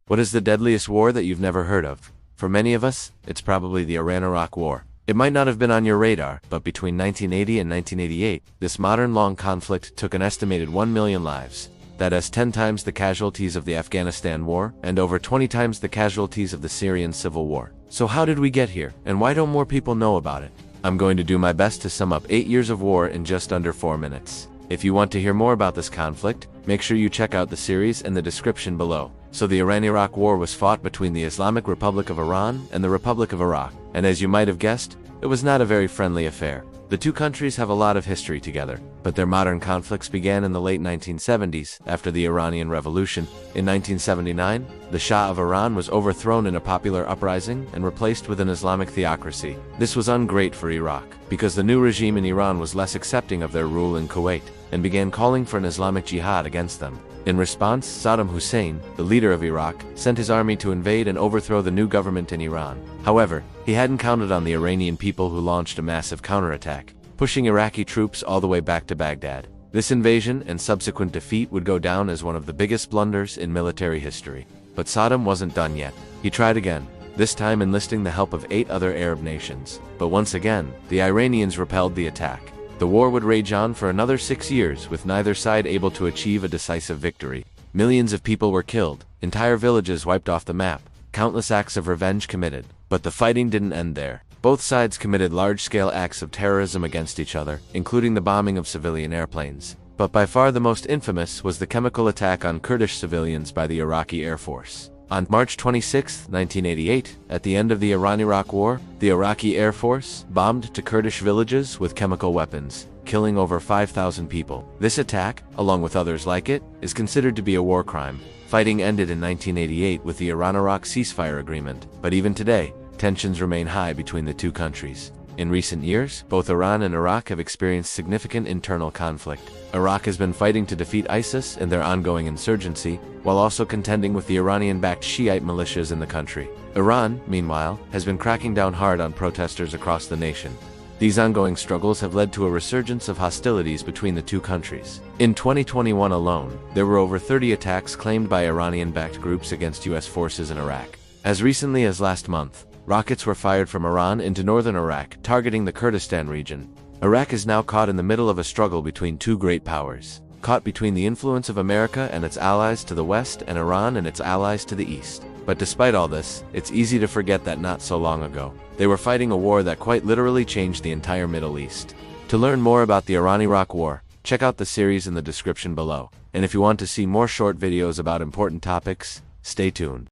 What is the deadliest war that you've never heard of? For many of us, it's probably the Iran-Iraq War. It might not have been on your radar, but between 1980 and 1988, this modern-long conflict took an estimated 1 million lives. That is 10 times the casualties of the Afghanistan War, and over 20 times the casualties of the Syrian Civil War. So how did we get here, and why don't more people know about it? I'm going to do my best to sum up 8 years of war in just under 4 minutes. If you want to hear more about this conflict, make sure you check out the series in the description below. So the Iran-Iraq War was fought between the Islamic Republic of Iran and the Republic of Iraq, and as you might have guessed, it was not a very friendly affair. The two countries have a lot of history together, but their modern conflicts began in the late 1970s, after the Iranian Revolution. In 1979, the Shah of Iran was overthrown in a popular uprising and replaced with an Islamic theocracy. This was ungreat for Iraq, because the new regime in Iran was less accepting of their rule in Kuwait, and began calling for an Islamic jihad against them. In response, Saddam Hussein, the leader of Iraq, sent his army to invade and overthrow the new government in Iran. However, he hadn't counted on the Iranian people, who launched a massive counterattack, pushing Iraqi troops all the way back to Baghdad. This invasion and subsequent defeat would go down as one of the biggest blunders in military history. But Saddam wasn't done yet. He tried again, this time enlisting the help of 8 other Arab nations. But once again, the Iranians repelled the attack. The war would rage on for another 6 years, with neither side able to achieve a decisive victory. Millions of people were killed, entire villages wiped off the map, countless acts of revenge committed. But the fighting didn't end there. Both sides committed large-scale acts of terrorism against each other, including the bombing of civilian airplanes. But by far the most infamous was the chemical attack on Kurdish civilians by the Iraqi Air Force. On March 26, 1988, at the end of the Iran-Iraq War, the Iraqi Air Force bombed to Kurdish villages with chemical weapons, killing over 5,000 people. This attack, along with others like it, is considered to be a war crime. Fighting ended in 1988 with the Iran-Iraq ceasefire agreement, but even today, tensions remain high between the two countries. In recent years, both Iran and Iraq have experienced significant internal conflict. Iraq has been fighting to defeat ISIS in their ongoing insurgency, while also contending with the Iranian-backed Shiite militias in the country. Iran, meanwhile, has been cracking down hard on protesters across the nation. These ongoing struggles have led to a resurgence of hostilities between the two countries. In 2021 alone, there were over 30 attacks claimed by Iranian-backed groups against U.S. forces in Iraq. As recently as last month, rockets were fired from Iran into northern Iraq, targeting the Kurdistan region. Iraq is now caught in the middle of a struggle between two great powers, caught between the influence of America and its allies to the west and Iran and its allies to the east. But despite all this, it's easy to forget that not so long ago, they were fighting a war that quite literally changed the entire Middle East. To learn more about the Iran-Iraq War, check out the series in the description below. And if you want to see more short videos about important topics, stay tuned.